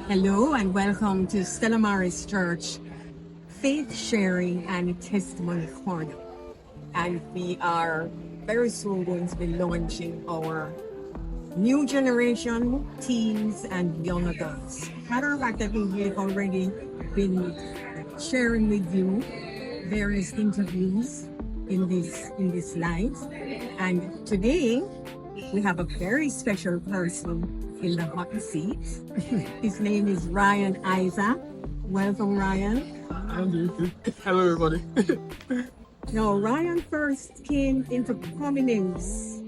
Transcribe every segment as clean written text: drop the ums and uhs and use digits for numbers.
Hello and welcome to Stella Maris Church Faith Sharing and Testimony Corner. And we are very soon going to be launching our new generation teens and young adults. Matter of fact, I think we've already been sharing with you various interviews in this live. And today we have a very special person in the hot seat. His name is Ryan Issacs. Welcome, Ryan. Hello, everybody. Now, Ryan first came into prominence,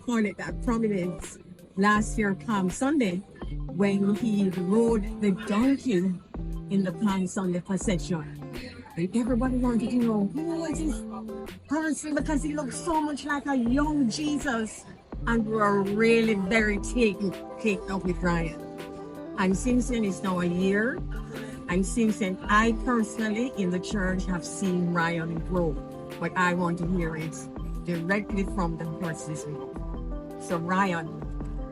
call it that, prominence, last year Palm Sunday, when he rode the donkey in the Palm Sunday procession. And everybody wanted to know, who is this person? Because he looks so much like a young Jesus. And we were really very taken up with Ryan. And since then, it's now a year. And since then, I personally in the church have seen Ryan grow. But I want to hear it directly from the horse's mouth. So Ryan,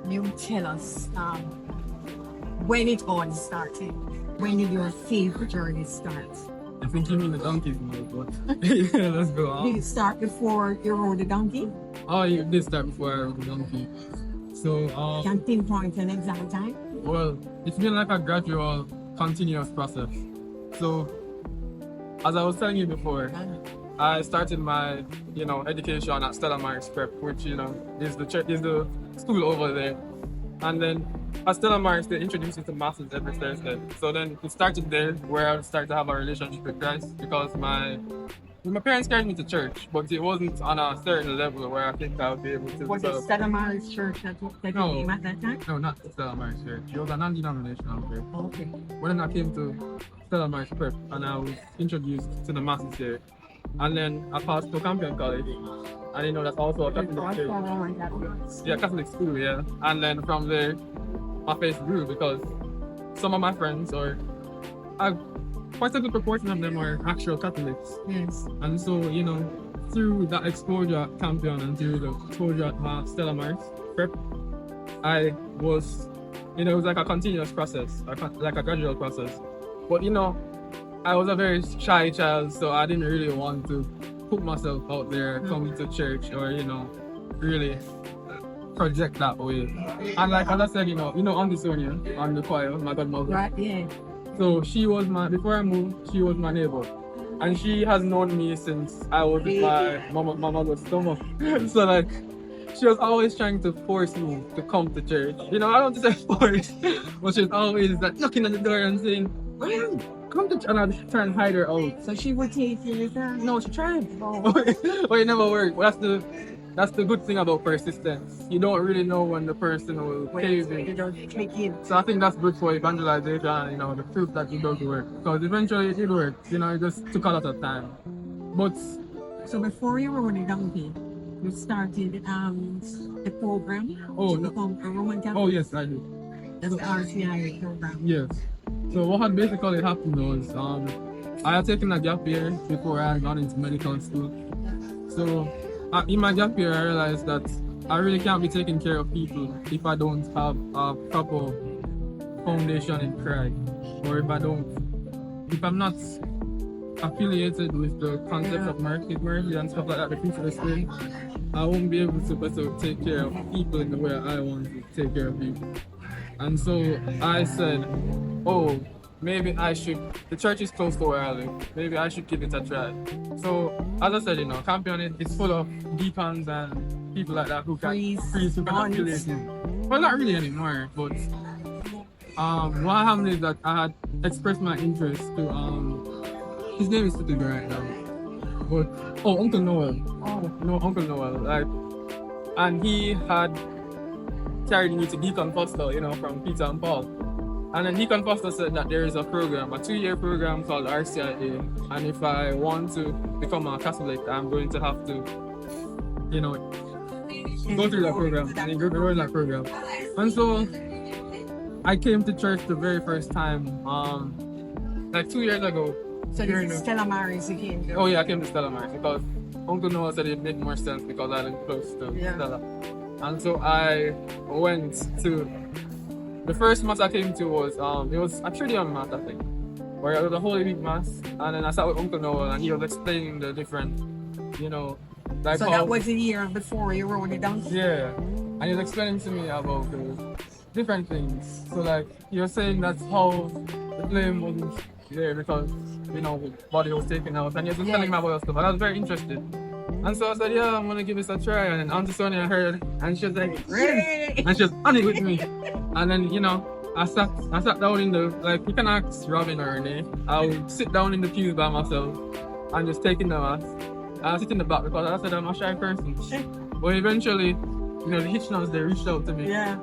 you tell us when it all started. When did your faith journey start? I think you mean the donkey, but yeah, let's go. Did it start before you rode the donkey? Oh, you did start before I rode the donkey. So, Can pinpoint an exact time? well, it's been like a gradual, continuous process. So, as I was telling you before, I started my, education at Stella Maris Prep, which, is the school over there. And then at Stella Maris, they introduced me to masses every Thursday. So then it started there, where I started to have a relationship with Christ, because my parents carried me to church, but it wasn't on a certain level where I think I would be able to. Was it Stella Maris Church that you came at that time? No, not Stella Maris Church. It was a non-denominational church. Okay. When I came to Stella Maris Prep, and I was introduced to the masses there, and then I passed to Campion College, and that's also a Catholic church. Yeah, Catholic school, yeah. And then from there, my faith grew, because some of my friends, or quite a good proportion of them, are actual Catholics. Yes. And so, through that exposure at Campion and through the exposure at Stella Maris Prep, I was, it was like a continuous process, like a gradual process. But, I was a very shy child, so I didn't really want to put myself out there, coming to church, or, really project that way. And like as I said, on the Sonia, on the choir, my godmother. Right, yeah. So before I moved, she was my neighbor. And she has known me since I was in my mother's stomach. So like, she was always trying to force me to come to church. I don't want to say force, but she was always like knocking on the door and saying, "Ryan, come to church." And I'd try and hide her out. So she would take you with her? No, she tried. But it never worked. Well, that's the good thing about persistence. You don't really know when the person will cave in. You don't click in. So I think that's good for evangelization and, the proof that it does work. Because eventually it worked. It just took a lot of time. But So before you rode the donkey, you started the program Oh, to no. become a Roman Catholic? oh yes, I did. That's the RCIA program. Yes. So what had basically happened was I had taken a gap year before I had gone into medical school. So in my gap year, I realized that I really can't be taking care of people if I don't have a proper foundation in Christ, or if I'm not affiliated with the concept of mercy and stuff like that, the fruits of the Spirit, I won't be able to better take care of people in the way I want to take care of people. And so I said, oh, maybe the church is close to where I live, maybe I should give it a try. So, as I said, Campion is full of deacons and people like that who can affiliate you. Well, not really anymore, but what happened is that I had expressed my interest to, his name is slipping right now, but, Uncle Noel. Oh, no, Uncle Noel, and he had carried me to Deacon Foster, from Peter and Paul. And then Deacon Foster said that there is a program, a 2-year program called RCIA, and if I want to become a Catholic, I'm going to have to, go through that program and enroll that program. And so I came to church the very first time, like 2 years ago. So this is Stella Maris you came to? Oh yeah, I came to Stella Maris because Uncle Noah said it made more sense because I lived close to Stella. And so I went to the first mass I came to was it was a Tridium mass, I think, where it was a Holy Week mass, and then I sat with Uncle Noel and he was explaining the different, you know, like So how, that was a year before you rode the donkey. yeah, and he was explaining to me about the different things. So like he was saying that's how the flame wasn't there because you know the body was taken out, and he was just telling me about stuff, and I was very interested. And so I said, yeah, I'm gonna give this a try. And then Auntie Sonia heard, and she was like, really? And she was on it with me. And then you know, I sat down in the like you can ask Robin or Renee. I would sit down in the pew by myself and just taking the mass. I sit in the back because I said I'm a shy person. But eventually, you know, the Hitchners they reached out to me. Yeah.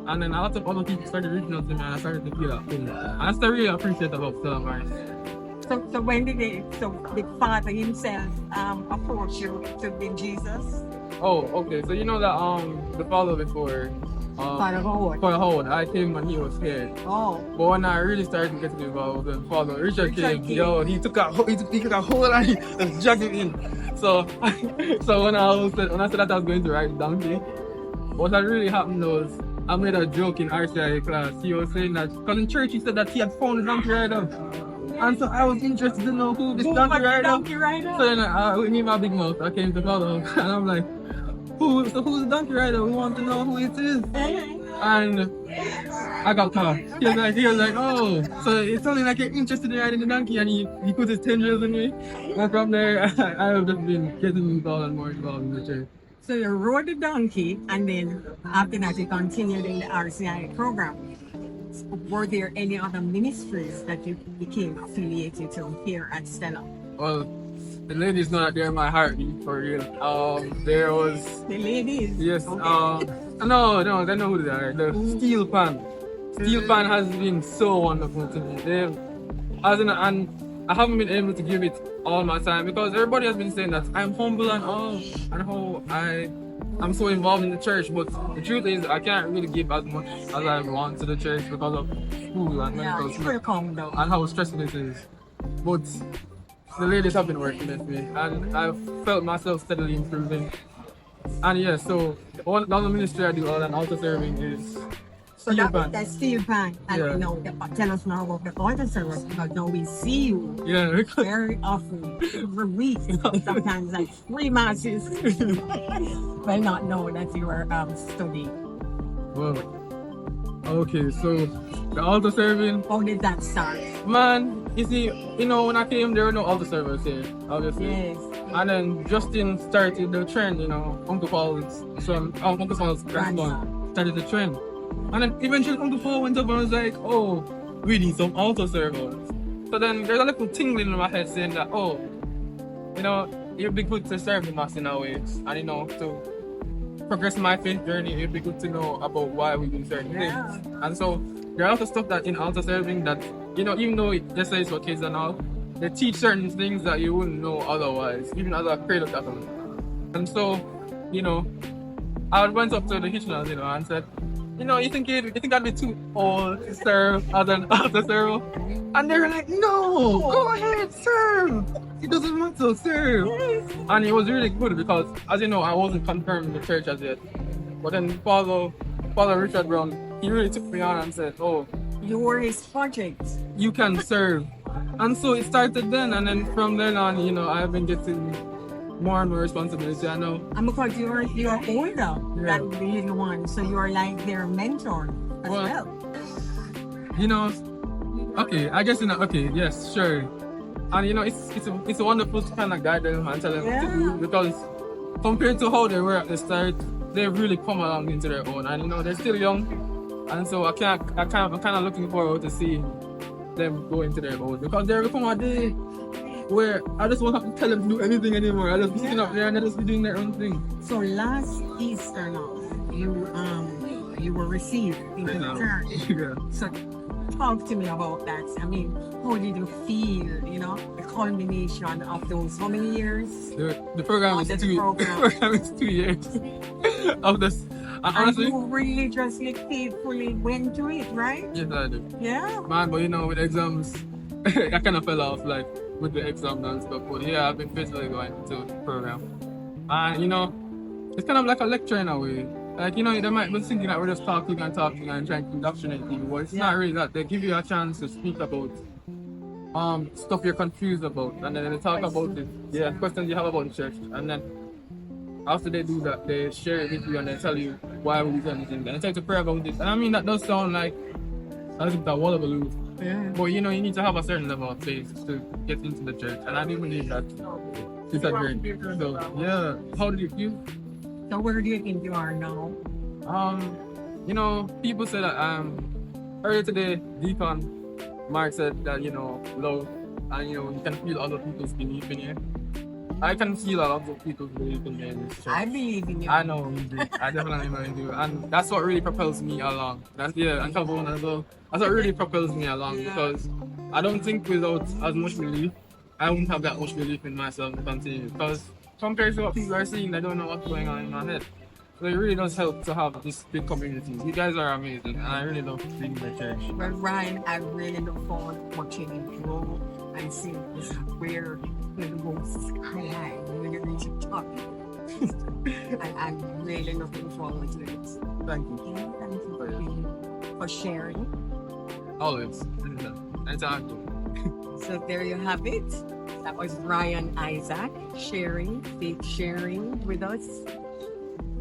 And then a lot of other people started reaching out to me and I started to feel that thing. And that's the really appreciate about Stella Maris. So when did the Father himself approach you to be Jesus? Oh, okay. So you know that the father before Father Howard. Father Howard, I came when he was here. Oh. But when I really started getting involved with Father Richard came, yo, he took a hold and he just dragged him in. So so when I said that I was going to ride donkey, what had really happened was I made a joke in RCIA class. He was saying that because in church he said that he had found a donkey rider. And so I was interested to know who this donkey rider. So then with me my big mouth, I came to follow and I'm like, who's the donkey rider? We want to know who it is. And I got caught. He was like, oh, so it's only like you're interested in riding the donkey, and he put his tendrils in me. And from there, I have just been getting involved and more involved in the church. So you rode the donkey, and then after that you continued in the RCIA program. Were there any other ministries that you became affiliated to here at Stella? Well, the ladies know that they're my heartbeat for real. There was the ladies. Yes. Okay. No, they know who they are. The Steel Pan. Steel Pan has been so wonderful to me. And I haven't been able to give it all my time because everybody has been saying that I'm humble and all, and how I'm so involved in the church. But the truth is, I can't really give as much as I want to the church because of school and medical school and how stressful it is. But the ladies have been working with me, and I've felt myself steadily improving. And yeah, so one the other ministry I do other than altar serving is Steel Pan. That's Steel Pan. And you know, tell us now about the altar service because now we see you very often, every week, sometimes like 3 masses. Well, not know that you were studying. Well, okay, so the altar serving. How did that start? Man, you see, you know, when I came, there were no altar servers here, obviously. Yes. And then Justin started the trend, you know, Uncle Paul's grandson started the trend. And then eventually Uncle Paul went up and was like, oh, we need some altar servers. So then there's a little tingling in my head saying that, oh, you know, it'd be good to serve the mass in our ways. And, you know, to progress my faith journey, it'd be good to know about why we do certain things. And so there are a lot of stuff that in altar serving that, you know, even though it just says for kids and all, they teach certain things that you wouldn't know otherwise, even as a cradle Catholic. And so, you know, I went up to the Hitchners, you know, and said, you know, you think I'd be too old to serve as an altar server? And they were like, no, go ahead, serve. It doesn't matter, serve. And it was really good because, as you know, I wasn't confirmed in the church as yet. But then Father Richard Brown, he really took me on and said, oh, you were his project. You can serve. And so it started then, and then from then on, you know, I've been getting more and more responsibility. I know. And because you're older than the little one, so you're like their mentor as well. You know, okay, I guess yes, sure. And you know, it's a wonderful to kind of guide them and tell them what to do because compared to how they were at the start, they've really come along into their own, and you know, they're still young, and so I'm kind of looking forward to see them go into their own because there will come a day where I just won't have to tell them to do anything anymore. I'll just be sitting up there and they'll just be doing their own thing. So last Easter now, you were received into the church. So talk to me about that. I mean, how did you feel, you know, the culmination of those, how many years? The program is 2 years. The program is 2 years of this. Honestly, you religiously, faithfully went to it, right? Yes, I do. Yeah. Man, but you know, with exams, I kind of fell off, like, with the exam and stuff. But yeah, I've been faithfully going to the program. And, you know, it's kind of like a lecture in a way. Like, you know, they might be thinking that we're just talking and talking and trying to indoctrinate people, but it's not really that. They give you a chance to speak about stuff you're confused about, and then they talk about it. Yeah, questions you have about the church, and then after they do that, they share it with you and they tell you why we do anything. And they try to pray about it. And I mean, that does sound like as if that wall of a loop. Yeah. But you know, you need to have a certain level of faith to get into the church, and I do believe that it's a great. So yeah, how did you feel? So where do you think you are now? You know, people say that earlier today, Deacon Mark said that, you know, love, and you know, you can feel other people's belief in you. I can feel a lot of people's belief in me in this church. I believe in you. I know you do. I definitely know you do. And that's what really propels me along. That's and Calvin as well. That's what really propels me along, because I don't think without as much belief, I wouldn't have that much belief in myself to continue. Because compared to what people are seeing, they don't know what's going on in my head. So it really does help to have this big community. You guys are amazing, and I really love being in the church. Well, Ryan, I really look forward to watching you grow and seeing this where the most I really need to talk. And I'm really looking forward to it. Thank you. Thank you for sharing. Always. Anytime. So there you have it. That was Ryan Isaac sharing with us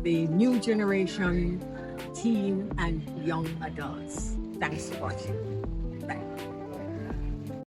the new generation teen and young adults. Thanks for watching.